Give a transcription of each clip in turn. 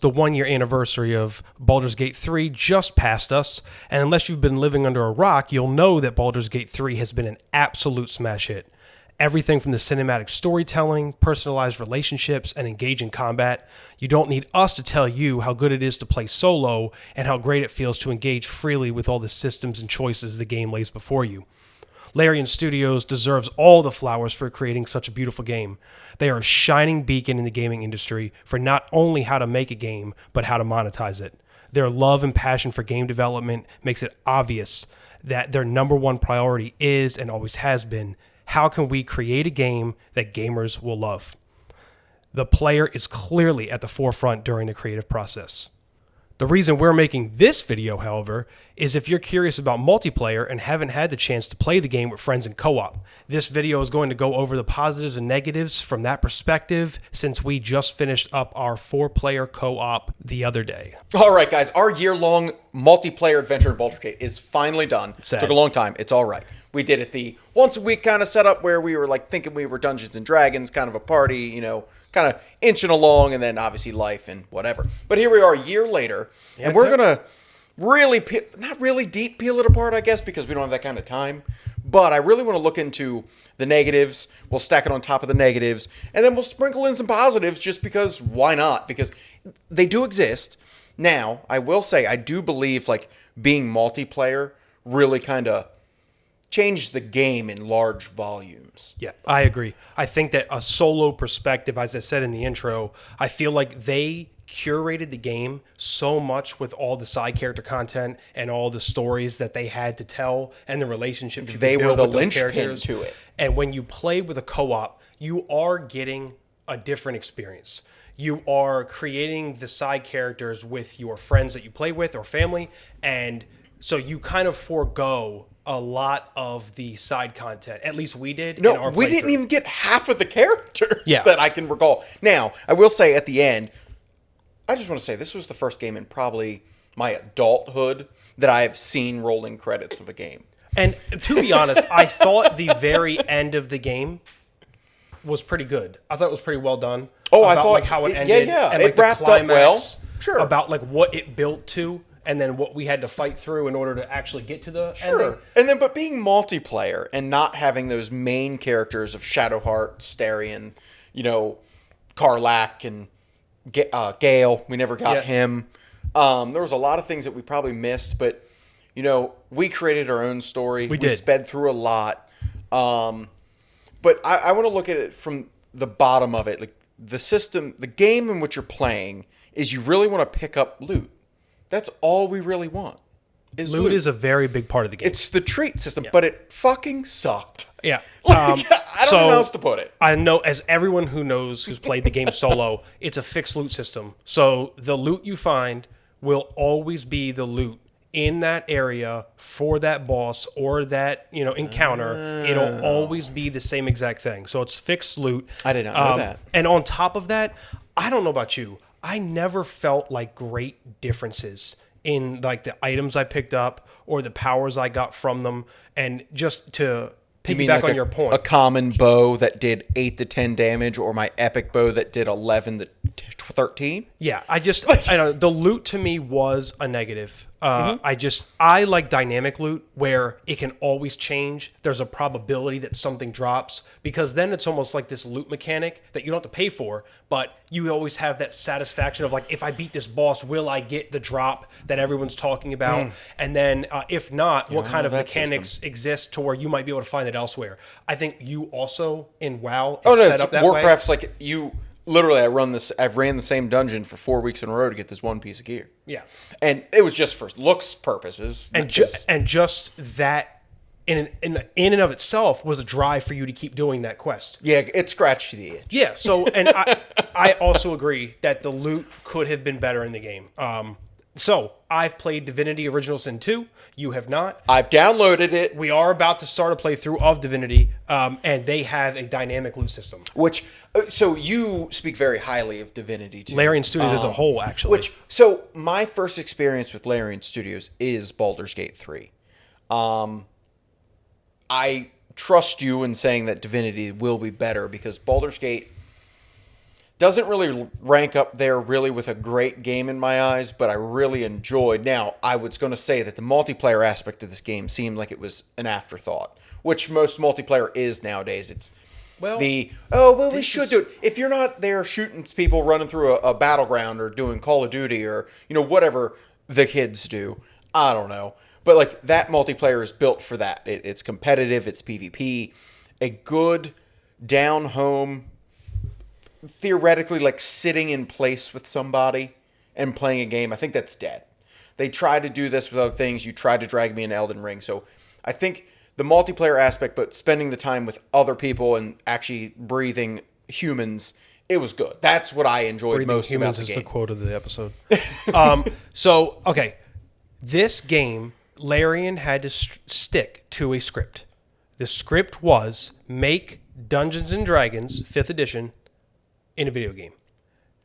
The 1-year anniversary of Baldur's Gate 3 just passed us, and unless you've been living under a rock, you'll know that Baldur's Gate 3 has been an absolute smash hit. Everything from the cinematic storytelling, personalized relationships, and engaging combat. You don't need us to tell you how good it is to play solo and how great it feels to engage freely with all the systems and choices the game lays before you. Larian Studios deserves all the flowers for creating such a beautiful game. They are a shining beacon in the gaming industry for not only how to make a game, but how to monetize it. Their love and passion for game development makes it obvious that their number one priority is and always has been, how can we create a game that gamers will love? The player is clearly at the forefront during the creative process. The reason we're making this video, however, is if you're curious about multiplayer and haven't had the chance to play the game with friends in co-op. This video is going to go over the positives and negatives from that perspective, since we just finished up our 4-player co-op the other day. All right, guys, our year-long multiplayer adventure in Baldur's Gate is finally done. Sad. Took a long time. It's all right. We did it the once-a-week kind of setup where we were like thinking we were Dungeons and Dragons, kind of a party, you know, kind of inching along, and then obviously life and whatever. But here we are a year later, and we're going to really, not really deep peel it apart, I guess, because we don't have that kind of time. But I really want to look into the negatives. We'll stack it on top of the negatives, and then we'll sprinkle in some positives just because why not? Because they do exist. Now, I will say, I do believe like being multiplayer really kind of changed the game in large volumes. Yeah, I agree. I think that a solo perspective, as I said in the intro, I feel like they curated the game so much with all the side character content and all the stories that they had to tell and the relationships they were the linchpin to it. And when you play with a co-op, you are getting a different experience. You are creating the side characters with your friends that you play with or family, and so you kind of forego a lot of the side content. At least we did. No, we didn't even get half of the characters Yeah. that I can recall. Now, I will say at the end, I just want to say this was the first game in probably my adulthood that I have seen rolling credits of a game. And to be honest, I thought the very end of the game was pretty good. I thought it was pretty well done. Oh, about, I thought like, how it ended. Yeah. And, like, it wrapped up well. Sure. About like what it built to, and then what we had to fight through in order to actually get to the ending. And then, but being multiplayer and not having those main characters of Shadowheart, Starion, you know, Karlach, and Gale, we never got him. There was a lot of things that we probably missed, but, you know, we created our own story. We did. sped through a lot. But I want to look at it from the bottom of it. Like the system, the game in which you're playing is you really want to pick up loot. That's all we really want. Loot is a very big part of the game. It's the treat system, but it fucking sucked. Yeah. I don't know how else to put it. I know, as everyone who knows who's played the game solo, it's a fixed loot system. So the loot you find will always be the loot in that area for that boss or that, you know, encounter. It'll always be the same exact thing. So it's fixed loot. I did not know that. And on top of that, I don't know about you, I never felt like great differences in like the items I picked up or the powers I got from them. And just to piggyback on your point, a common bow that did 8 to 10 damage, or my epic bow that did 11 to 13. Yeah, I know the loot to me was a negative. I like dynamic loot where it can always change. There's a probability that something drops, because then it's almost like this loot mechanic that you don't have to pay for, but you always have that satisfaction of like, if I beat this boss, will I get the drop that everyone's talking about? And then if not, what kind of mechanics exist to where you might be able to find it elsewhere? I think you also in WoW set up that Warcraft's way. like you. Literally, I've ran the same dungeon for 4 weeks in a row to get this one piece of gear. Yeah, and it was just for looks purposes, and just that in and of itself was a drive for you to keep doing that quest. Yeah, it scratched the itch. Yeah, so and I also agree that the loot could have been better in the game. So I've played Divinity Original Sin 2. You have not. I've downloaded it. We are about to start a playthrough of Divinity, and they have a dynamic loot system. Which, so you speak very highly of Divinity too. Larian Studios as a whole, actually. So my first experience with Larian Studios is Baldur's Gate 3. I trust you in saying that Divinity will be better, because Baldur's Gate, Doesn't really rank up there really with a great game in my eyes, but I really enjoyed. Now, I was going to say that the multiplayer aspect of this game seemed like it was an afterthought, which most multiplayer is nowadays. It's we should do it. If you're not there shooting people running through a battleground or doing Call of Duty or, whatever the kids do, I don't know. But, like, that multiplayer is built for that. It's competitive. It's PvP. A good down-home, theoretically, like, sitting in place with somebody and playing a game, I think that's dead. They try to do this with other things. You tried to drag me into Elden Ring. So I think the multiplayer aspect, but spending the time with other people and actually breathing humans, it was good. That's what I enjoyed breathing most about the game. Humans is the quote of the episode. Okay. This game, Larian had to stick to a script. The script was make Dungeons & Dragons 5th edition in a video game.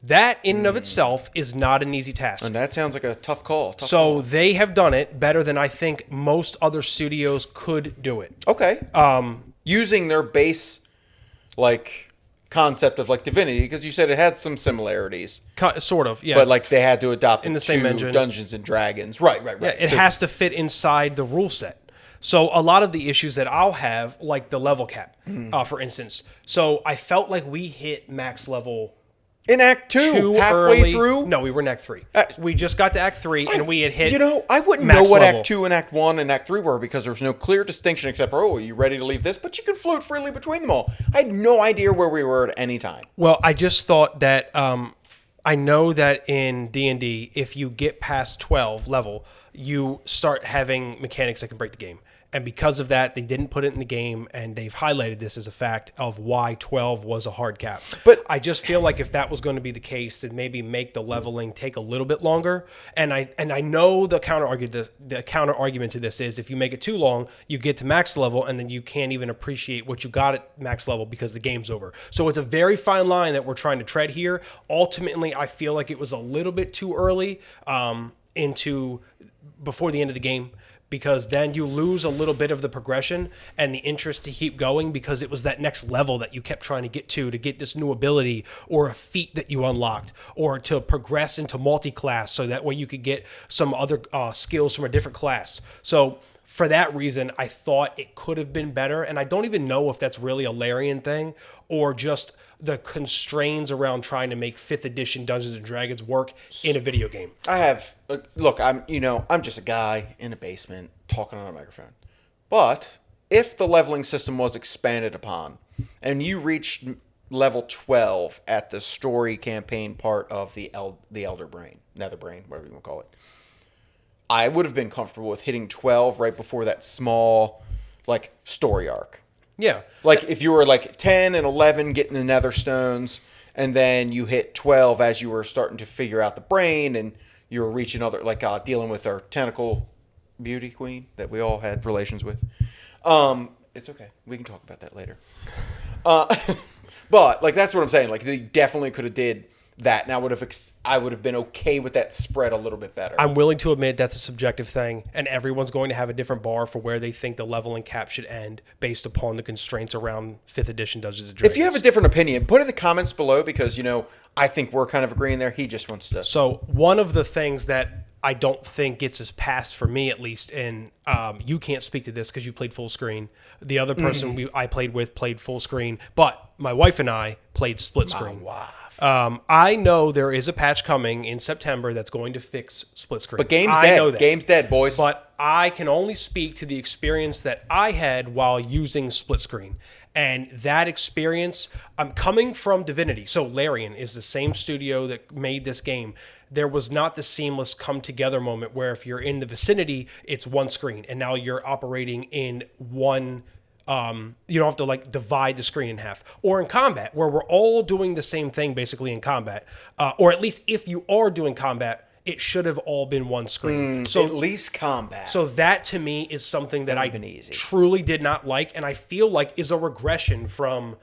That in and of itself is not an easy task. And that sounds like a tough call. They have done it better than I think most other studios could do it. Okay. Using their base, like, concept of, like, Divinity, because you said it had some similarities. Sort of, yes. But, like, they had to adopt it in the same engine. Dungeons & Dragons. Right. Yeah, it has to fit inside the rule set. So a lot of the issues that I'll have, like the level cap, for instance. So I felt like we hit max level in Act 2, halfway early. through? No, we were in Act 3. We just got to Act 3, and we had hit I wouldn't know what level. Act 2 and Act 1 and Act 3 were because there's no clear distinction except, are you ready to leave this? But you can float freely between them all. I had no idea where we were at any time. Well, I just thought that I know that in D&D, if you get past 12 level, you start having mechanics that can break the game. And because of that, they didn't put it in the game, and they've highlighted this as a fact of why 12 was a hard cap. But I just feel like if that was going to be the case, then maybe make the leveling take a little bit longer. And I know the counter argument to this is if you make it too long, you get to max level, and then you can't even appreciate what you got at max level because the game's over. So it's a very fine line that we're trying to tread here. Ultimately, I feel like it was a little bit too early before the end of the game, because then you lose a little bit of the progression and the interest to keep going because it was that next level that you kept trying to get this new ability or a feat that you unlocked or to progress into multi-class so that way you could get some other skills from a different class. So for that reason, I thought it could have been better, and I don't even know if that's really a Larian thing or just the constraints around trying to make 5th edition Dungeons & Dragons work in a video game. I'm just a guy in a basement talking on a microphone. But if the leveling system was expanded upon and you reached level 12 at the story campaign part of the Elder Brain, Nether Brain, whatever you want to call it, I would have been comfortable with hitting 12 right before that small, like, story arc. Yeah. Like, if you were, like, 10 and 11 getting the nether stones, and then you hit 12 as you were starting to figure out the brain, and you were reaching other, like, dealing with our tentacle beauty queen that we all had relations with. It's okay. We can talk about that later. But, like, that's what I'm saying. Like, they definitely could have did that, and I would have been okay with that spread a little bit better. I'm willing to admit that's a subjective thing, and everyone's going to have a different bar for where they think the leveling cap should end based upon the constraints around 5th edition Dungeons & Dragons. If you have a different opinion, put it in the comments below because, I think we're kind of agreeing there. He just wants to... So one of the things that I don't think gets us past, for me at least, and you can't speak to this because you played full screen. The other person I played with played full screen, but my wife and I played split screen. I know there is a patch coming in September that's going to fix split screen. But game's dead. Know that. Game's dead, boys. But I can only speak to the experience that I had while using split screen. And that experience, I'm coming from Divinity. So Larian is the same studio that made this game. There was not the seamless come together moment where if you're in the vicinity, it's one screen. And now you're operating in one. You don't have to like divide the screen in half. Or in combat, where we're all doing the same thing basically in combat. Or at least if you are doing combat, it should have all been one screen. So at least combat. So that to me is something that I truly did not like, and I feel like is a regression from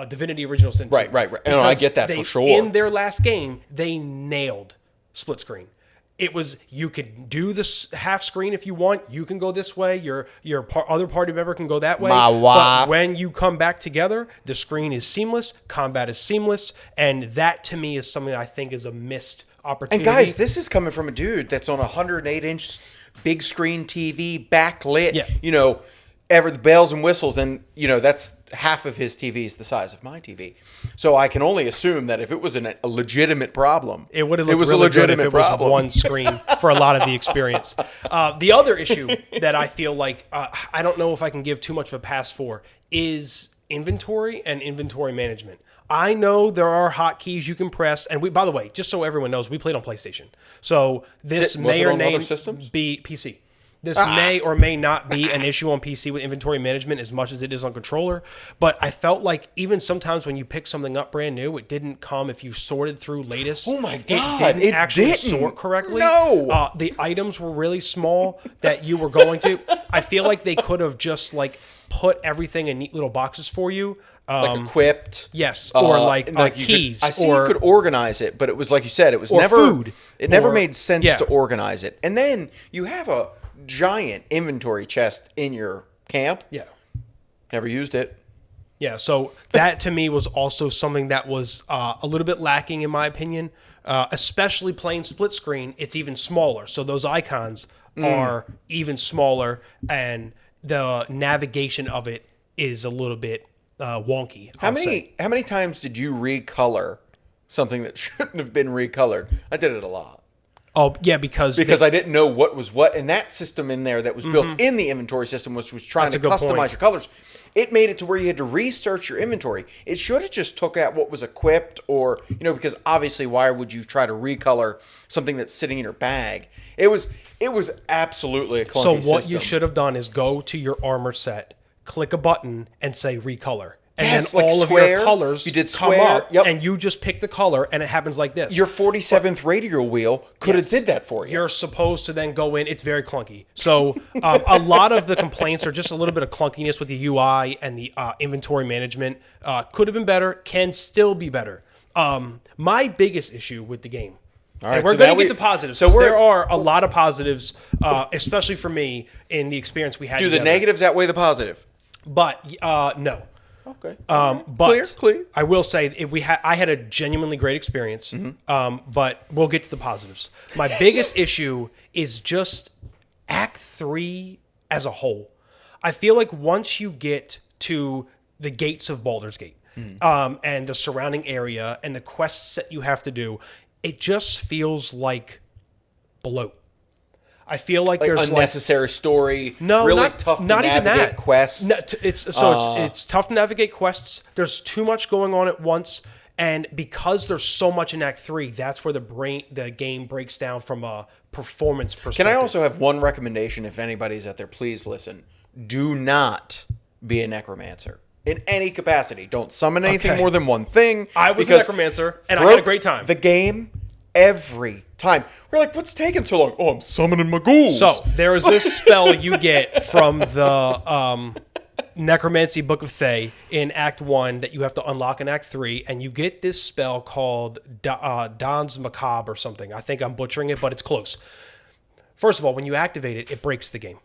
Divinity Original Sin 2. Right. No, I get that for sure. In their last game, they nailed split screen. it was, you could do this half screen if you want. You can go this way. Your other party member can go that way. My wife. But when you come back together, the screen is seamless. Combat is seamless. And that, to me, is something I think is a missed opportunity. And guys, this is coming from a dude that's on a 108-inch big screen TV, backlit, the bells and whistles. And, that's half of his TV is the size of my TV. So I can only assume that if it was a legitimate problem, it would have looked really good if it was one screen for a lot of the experience. The other issue that I feel like I don't know if I can give too much of a pass for is inventory and inventory management. I know there are hotkeys you can press, and by the way, just so everyone knows, we played on PlayStation. So this may or may be PC. This may or may not be an issue on PC with inventory management as much as it is on controller. But I felt like even sometimes when you pick something up brand new, it didn't come if you sorted through latest. Oh my God. It didn't actually sort correctly. No. The items were really small that you were going to. I feel like they could have just put everything in neat little boxes for you. Like equipped. Yes. Or keys. I see you could organize it, but it was like you said, it was never food. It never made sense to organize it. And then you have a giant inventory chest in your camp. Yeah. Never used it. Yeah, so that to me was also something that was a little bit lacking in my opinion, especially playing split screen. It's even smaller. So those icons are even smaller and the navigation of it is a little bit wonky. How many times did you recolor something that shouldn't have been recolored? I did it a lot. Oh, yeah, because I didn't know what was what. And that system in there that was built in the inventory system was trying to customize your colors. It made it to where you had to research your inventory. It should have just took out what was equipped or, because obviously why would you try to recolor something that's sitting in your bag? It was absolutely a clunky system. So what you should have done is go to your armor set, click a button, and say recolor. And then all of your colors come up, and you just pick the color, and it happens like this. Your 47th radial wheel could have did that for you. You're supposed to then go in. It's very clunky. So a lot of the complaints are just a little bit of clunkiness with the UI and the inventory management. Could have been better, can still be better. My biggest issue with the game, all right, and we're going to get to positives. So there are a lot of positives, especially for me, in the experience we had together. Do the negatives outweigh the positive? But no. Okay. But clear. I will say I had a genuinely great experience. But we'll get to the positives. My biggest issue is just Act 3 as a whole. I feel like once you get to the gates of Baldur's Gate, and the surrounding area and the quests that you have to do, it just feels like bloat. I feel like there's unnecessary story. No, really not, tough to not even navigate that. quests. No, it's tough to navigate quests. There's too much going on at once, and because there's so much in Act 3, that's where the game breaks down from a performance perspective. Can I also have one recommendation? If anybody's out there, please listen. Do not be a necromancer in any capacity. Don't summon anything more than one thing. I was a necromancer, and I had a great time. The game every time. We're like, what's taking so long? Oh, I'm summoning my ghouls. So there is this spell you get from the Necromancy Book of Thay in Act 1 that you have to unlock in Act 3, and you get this spell called Don's Macabre or something. I think I'm butchering it, but it's close. First of all, when you activate it, it breaks the game.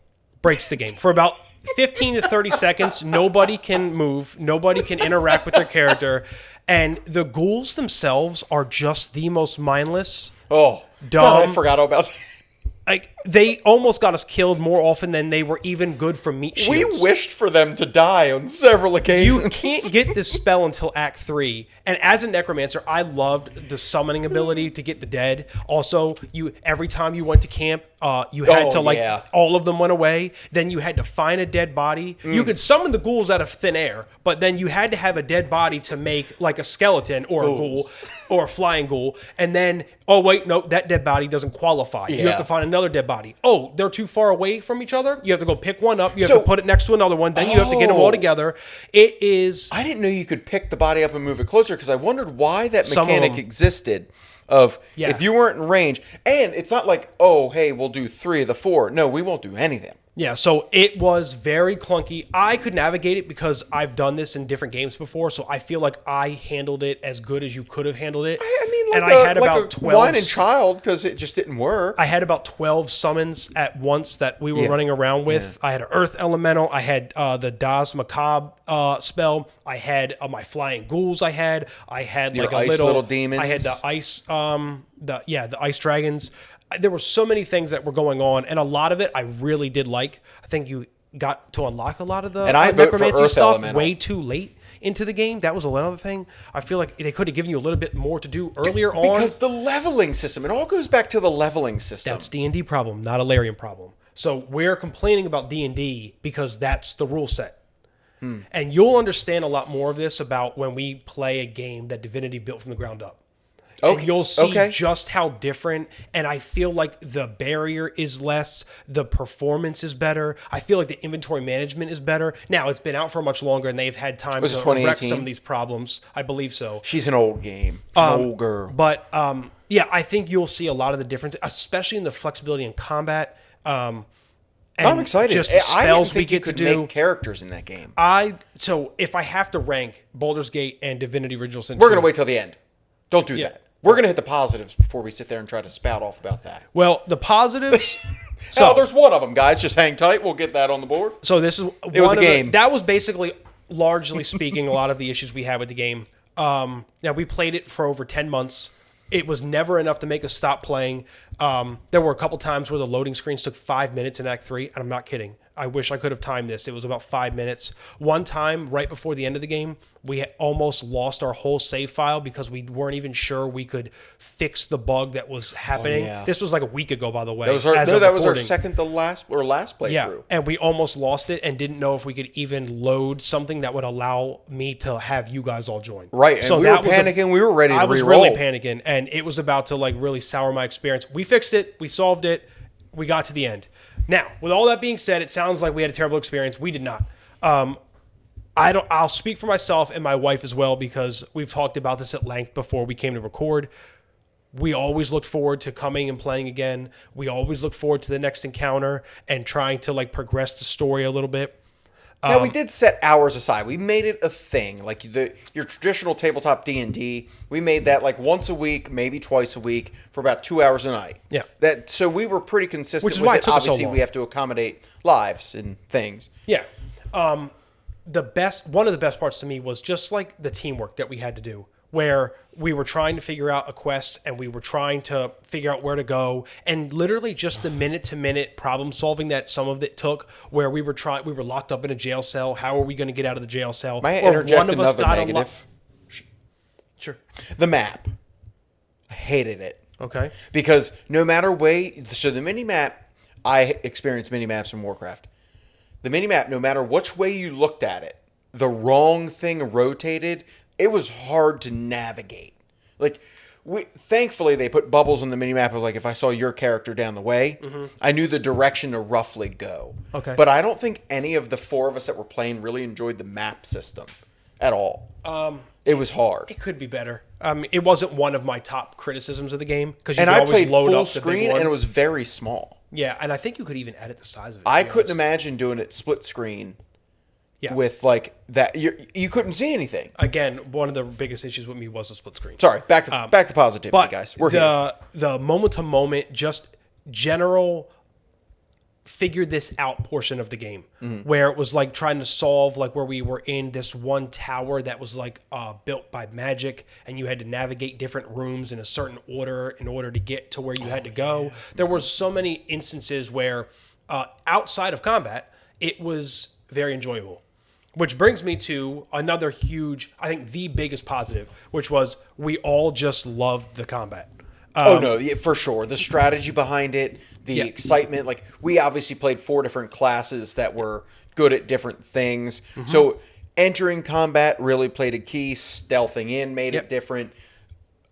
For about 15 to 30 seconds, nobody can move, nobody can interact with their character, and the ghouls themselves are just the most mindless. Oh, dumb. God, I forgot about that. Like, they almost got us killed more often than they were even good for meat shields. We wished for them to die on several occasions. You can't get this spell until Act 3. And as a necromancer, I loved the summoning ability to get the dead. Also, every time you went to camp, you had all of them went away. Then you had to find a dead body. You could summon the ghouls out of thin air, but then you had to have a dead body to make like a skeleton or a ghoul or a flying ghoul. And then, oh wait, no, that dead body doesn't qualify. You have to find another dead body. Oh, they're too far away from each other. You have to go pick one up. You have to put it next to another one. Then you have to get them all together. It is. I didn't know you could pick the body up and move it closer because I wondered why that mechanic existed. If you weren't in range, and it's not like, oh, hey, we'll do 3 of the 4. No, we won't do any of them. Yeah, so it was very clunky. I could navigate it because I've done this in different games before, so I feel like I handled it as good as you could have handled it. I mean, like and I had about 12 whining child, because it just didn't work. I had about 12 summons at once that we were running around with. I had an Earth Elemental. I had the Das Macabre spell. I had my Flying Ghouls. I had Your like a ice little demons. I had the ice the ice dragons. There were so many things that were going on, and a lot of it I really did like. I think you got to unlock a lot of the And I vote for necromancy Earth stuff Elemental. way too late into the game. That was another thing. I feel like they could have given you a little bit more to do earlier on. Because the leveling system, it all goes back to the leveling system. That's D&D problem, not a Larian problem. So we're complaining about D&D because that's the rule set. And you'll understand a lot more of this about when we play a game that Divinity built from the ground up. And you'll see just how different, and I feel like the barrier is less, the performance is better. I feel like the inventory management is better. Now, it's been out for much longer, and they've had time to correct some of these problems. I believe so. She's an old game. She's an old girl. But, yeah, I think you'll see a lot of the difference, especially in the flexibility in combat. And I'm excited. Just the I didn't spells we think you get to could do. make characters in that game. So if I have to rank Baldur's Gate and Divinity Original Sin 2, We're going to wait till the end. Don't do that. We're going to hit the positives before we sit there and try to spout off about that. Well, the positives. So there's one of them, guys. Just hang tight. We'll get that on the board. So this is It was a game. That was basically, largely speaking, a lot of the issues we had with the game. Now we played it for over 10 months. It was never enough to make us stop playing. There were a couple times where the loading screens took 5 minutes in Act 3, and I'm not kidding. I wish I could have timed this. It was about 5 minutes. One time, right before the end of the game, we had almost lost our whole save file because we weren't even sure we could fix the bug that was happening. yeah. This was like a week ago, by the way. That was our second to last playthrough. Yeah, and we almost lost it and didn't know if we could even load something that would allow me to have you guys all join. Right, and so we were panicking. We were ready to I was re-roll. really panicking, and it was about to like really sour my experience. We fixed it. We solved it. We got to the end. Now, with all that being said, it sounds like we had a terrible experience. We did not. I'll speak for myself and my wife as well because we've talked about this at length before we came to record. We always look forward to coming and playing again. We always look forward to the next encounter and trying to like progress the story a little bit. Now, we did set hours aside. We made it a thing. Like your traditional tabletop D&D, we made that like once a week, maybe twice a week for about 2 hours a night. Yeah. So we were pretty consistent Which is with why it. it took us so Obviously, long. we have to accommodate lives and things. Yeah. One of the best parts to me was just like the teamwork that we had to do, where we were trying to figure out a quest and we were trying to figure out where to go, and literally just the minute-to-minute problem solving that some of it took, where we were locked up in a jail cell. How are we going to get out of the jail cell? May I interject another negative? Sure. The map. I hated it. Okay. Because no matter the mini-map, I experienced mini-maps in Warcraft. The mini-map, no matter which way you looked at it, the wrong thing rotated. It was hard to navigate. Like, thankfully, they put bubbles on the minimap of, like, if I saw your character down the way, I knew the direction to roughly go. Okay. But I don't think any of the four of us that were playing really enjoyed the map system at all. It was hard. It could be better. It wasn't one of my top criticisms of the game because you And could I always played load full up the big screen, one. and it was very small. Yeah, and I think you could even edit the size of it. I couldn't imagine doing it split screen with, like, that. You couldn't see anything. Again, one of the biggest issues with me was the split screen. Sorry, back to positivity, guys. We're here. The moment-to-moment, just general figure this out portion of the game, where it was like trying to solve, like, where we were in this one tower that was like built by magic, and you had to navigate different rooms in a certain order in order to get to where you had to go. Yeah. There were so many instances where outside of combat, it was very enjoyable. Which brings me to another huge, I think the biggest positive, which was we all just loved the combat. For sure. The strategy behind it, the excitement. Like, we obviously played 4 different classes that were good at different things. So entering combat really played a key. Stealthing in made it different.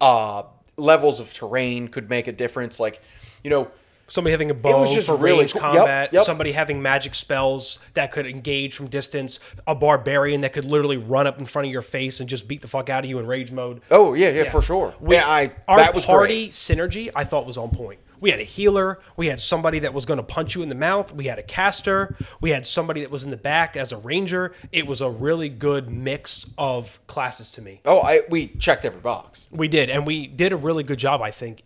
Levels of terrain could make a difference. Like, Somebody having a bow was just for really range cool. combat. Yep. Somebody having magic spells that could engage from distance. A barbarian that could literally run up in front of your face and just beat the fuck out of you in rage mode. Oh, yeah, for sure. Our that was party great. synergy, I thought, was on point. We had a healer. We had somebody that was going to punch you in the mouth. We had a caster. We had somebody that was in the back as a ranger. It was a really good mix of classes to me. Oh, we checked every box. We did. And we did a really good job, I think,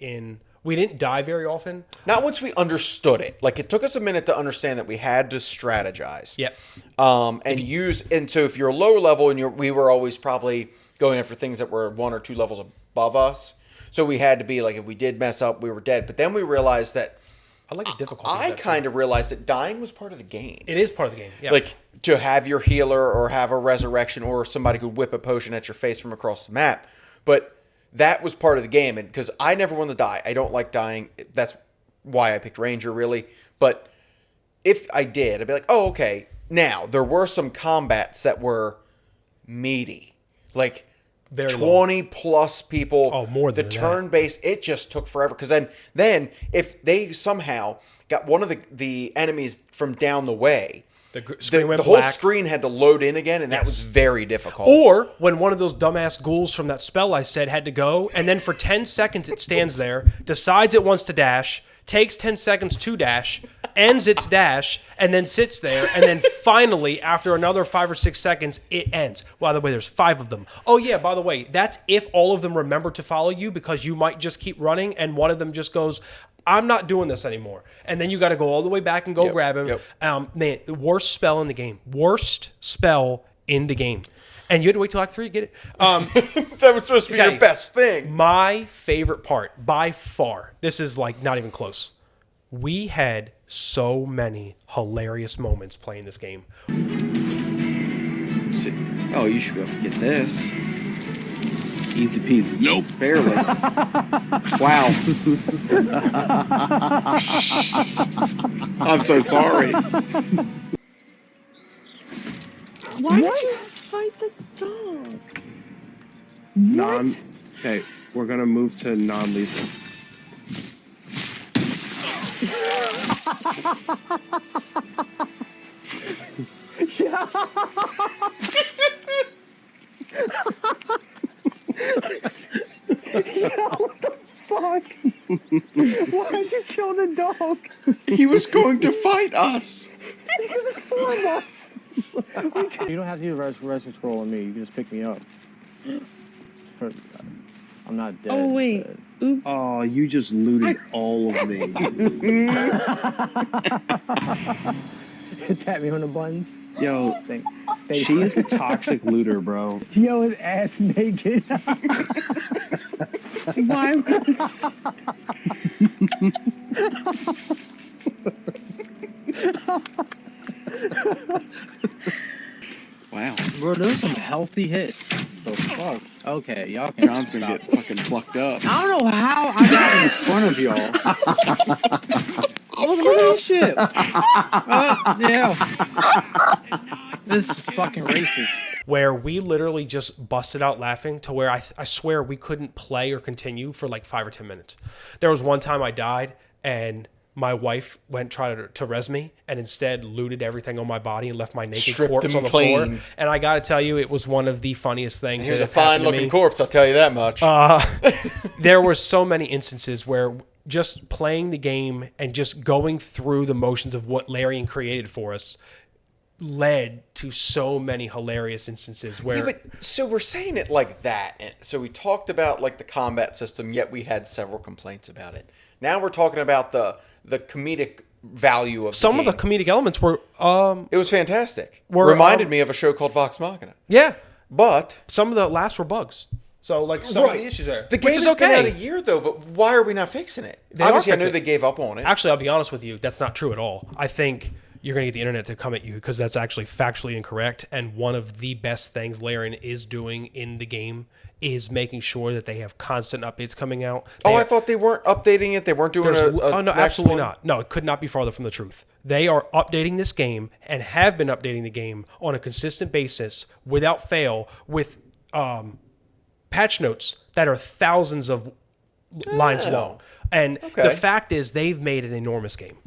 we didn't die very often. Not once we understood it. Like, it took us a minute to understand that we had to strategize. Yep. And so if you're lower level and we were always probably going after things that were 1 or 2 levels above us. So we had to be like, if we did mess up, we were dead. But then we realized that I like the difficulty. I kind of realized that dying was part of the game. It is part of the game. Yeah. Like, to have your healer or have a resurrection or somebody could whip a potion at your face from across the map. But that was part of the game, and because I never want to die. I don't like dying. That's why I picked Ranger, really. But if I did, I'd be like, oh, okay. Now, there were some combats that were meaty. Like, Very 20 plus people. Oh, more than the turn-based, it just took forever. Because then if they somehow got one of the enemies from down the way, the whole screen had to load in again, and that was very difficult. Or when one of those dumbass ghouls from that spell I said had to go, and then for 10 seconds it stands there, decides it wants to dash, takes 10 seconds to dash, ends its dash, and then sits there, and then finally, after another 5 or 6 seconds, it ends. By the way, there's 5 of them. Oh yeah, by the way, that's if all of them remember to follow you, because you might just keep running, and one of them just goes, I'm not doing this anymore. And then you got to go all the way back and go grab him. Yep. Man, the worst spell in the game. Worst spell in the game. And you had to wait till Act 3 to get it. That was supposed to be your best thing. My favorite part, by far, this is like not even close. We had so many hilarious moments playing this game. Oh, you should be able to get this. Easy peasy. Nope. Barely. Wow. I'm so sorry. Why did you fight the dog? Okay, we're gonna move to non-lethal. What the fuck? Why did you kill the dog? He was going to fight us. He was for us. You don't have to do res scroll on me. You can just pick me up. I'm not dead. Oh wait. Oops. Oh, you just looted all of me. Tap me on the buttons. Yo, she is a toxic looter, bro. Yo, his ass naked. Why? Wow. Bro, those are some healthy hits. The fuck? Okay, y'all can. John's gonna get fucking plucked up. I don't know how I got in front of y'all. Look at this shit. Yeah. This is fucking racist. Where we literally just busted out laughing to where I swear we couldn't play or continue for like 5 or 10 minutes. There was one time I died and my wife went tried to res me and instead looted everything on my body and left my naked corpse on the floor. And I got to tell you, it was one of the funniest things. He was a fine-looking corpse, I'll tell you that much. There were so many instances where just playing the game and just going through the motions of what Larian created for us led to so many hilarious instances where... Yeah, but, so we're saying it like that. And so we talked about like the combat system, yet we had several complaints about it. Now we're talking about the comedic value of some the game. of the comedic elements were... it was fantastic. Reminded me of a show called Vox Machina. Yeah. But... some of the laughs were bugs. So, like, some of the issues there. The game has been out a year, though, but why are we not fixing it? Obviously, I know they gave up on it. Actually, I'll be honest with you. That's not true at all. I think you're going to get the internet to come at you because that's actually factually incorrect. And one of the best things Larian is doing in the game is making sure that they have constant updates coming out. I thought they weren't updating it. They weren't doing oh, no, absolutely not. No, it could not be farther from the truth. They are updating this game and have been updating the game on a consistent basis without fail with patch notes that are thousands of lines long. And Okay. the fact is, they've made an enormous game.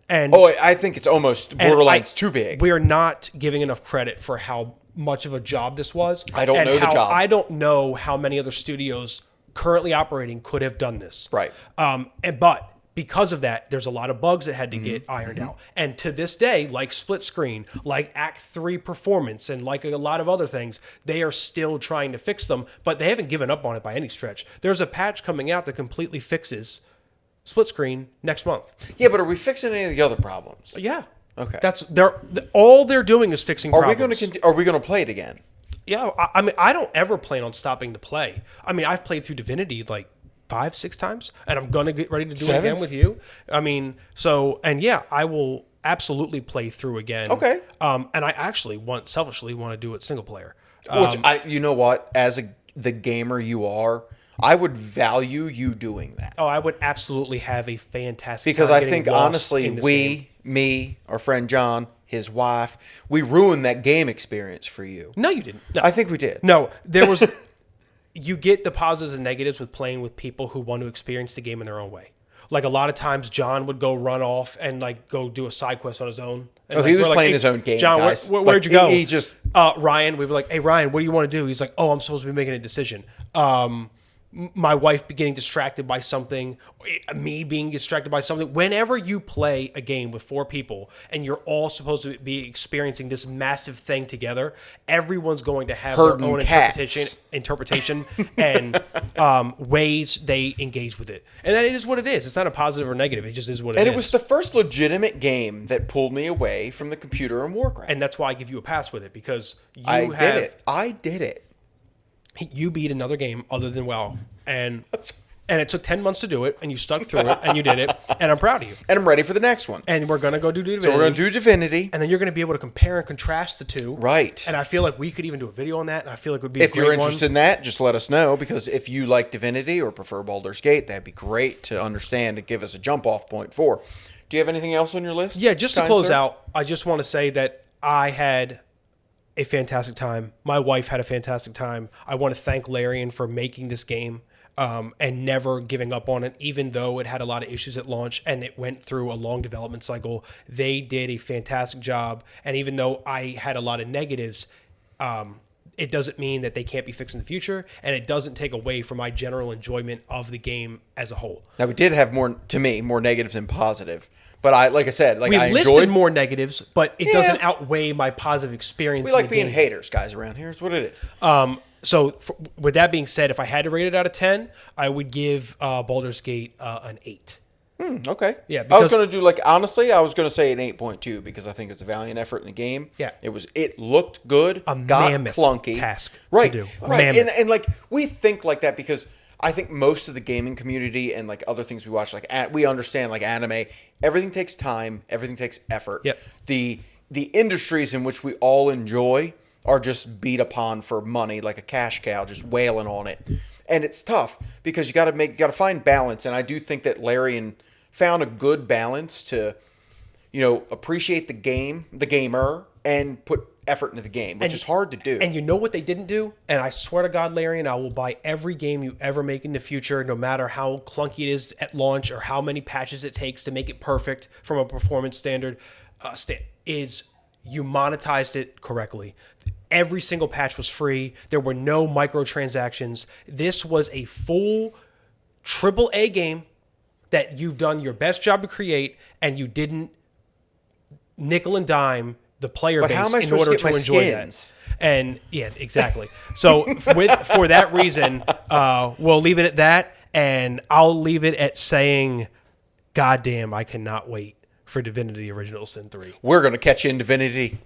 And I think it's almost and borderlines too big. We are not giving enough credit for how much of a job this was. I don't and know the job. I don't know how many other studios currently operating could have done this. Right. But because of that, there's a lot of bugs that had to get ironed out. And to this day, like split screen, like Act 3 performance, and like a lot of other things, they are still trying to fix them, but they haven't given up on it by any stretch. There's a patch coming out that completely fixes split screen next month. Yeah, but are we fixing any of the other problems? Yeah. Okay. All they're doing is fixing Are problems. we going to play it again? Yeah, I mean, I don't ever plan on stopping to play. I mean, I've played through Divinity like 5-6 times, and I'm gonna get ready to do it again with you. I mean, I will absolutely play through again. Okay. And I actually selfishly want to do it single player. You know what? As the gamer you are, I would value you doing that. Oh, I would absolutely have a fantastic Because time I getting think, lost honestly, in this game. me, our friend John, his wife, we ruined that game experience for you. No, you didn't. No. I think we did. No, there was. You get the positives and negatives with playing with people who want to experience the game in their own way. Like a lot of times, John would go run off and like go do a side quest on his own. And He was we're playing "Hey, his own game, John, guys. where'd you go? He just Ryan. We were like, "Hey, Ryan, what do you want to do?" He's like, "Oh, I'm supposed to be making a decision." My wife getting distracted by something, me being distracted by something. Whenever you play a game with 4 people and you're all supposed to be experiencing this massive thing together, everyone's going to have Herding their own cats. interpretation and ways they engage with it. And that is what it is. It's not a positive or negative. It just is what it is. And it was the first legitimate game that pulled me away from the computer and Warcraft. And that's why I give you a pass with it, because I did it. You beat another game other than WoW, and it took 10 months to do it, and you stuck through it, and you did it, and I'm proud of you. And I'm ready for the next one. And we're gonna go do Divinity. So we're going to do Divinity. and then you're gonna be able to compare and contrast the two. Right. And I feel like we could even do a video on that, and I feel like it would be If a great you're interested one. in that, just let us know, because if you like Divinity or prefer Baldur's Gate, that'd be great to understand and give us a jump off point for. Do you have anything else on your list? Yeah, just to kind close sir? out, I just want to say that I had a fantastic time. My wife had a fantastic time. I want to thank Larian for making this game and never giving up on it, even though it had a lot of issues at launch and it went through a long development cycle. They did a fantastic job. And even though I had a lot of negatives, it doesn't mean that they can't be fixed in the future, and it doesn't take away from my general enjoyment of the game as a whole. Now, we did have more negatives than positive. But I listed enjoyed more negatives, but it doesn't outweigh my positive experience. We like in the being game. haters, guys, around here. It's what it is. With that being said, if I had to rate it out of 10, I would give Baldur's Gate an 8. Okay. Yeah, I was because- going to do, honestly, I was going to say an 8.2 because I think it's a valiant effort in the game. Yeah. It looked good. Got mammoth clunky. task to Right. do. Right. Mammoth. And we think like that because I think most of the gaming community and other things we watch, we understand anime, everything takes time, everything takes effort. Yep. The industries in which we all enjoy are just beat upon for money, like a cash cow, just wailing on it. And it's tough because you got to find balance. And I do think that Larian found a good balance to, appreciate the gamer, and put effort into the game, which is hard to do. And you know what they didn't do? And I swear to God, Larian, I will buy every game you ever make in the future, no matter how clunky it is at launch or how many patches it takes to make it perfect from a performance standard, is you monetized it correctly. Every single patch was free. There were no microtransactions. This was a full AAA game that you've done your best job to create, and you didn't nickel and dime the player But how base am I in supposed order to to get my enjoy skins? that. And yeah, exactly. So for that reason, we'll leave it at that, and I'll leave it at saying, "God damn, I cannot wait for Divinity Original Sin 3." We're going to catch you in Divinity.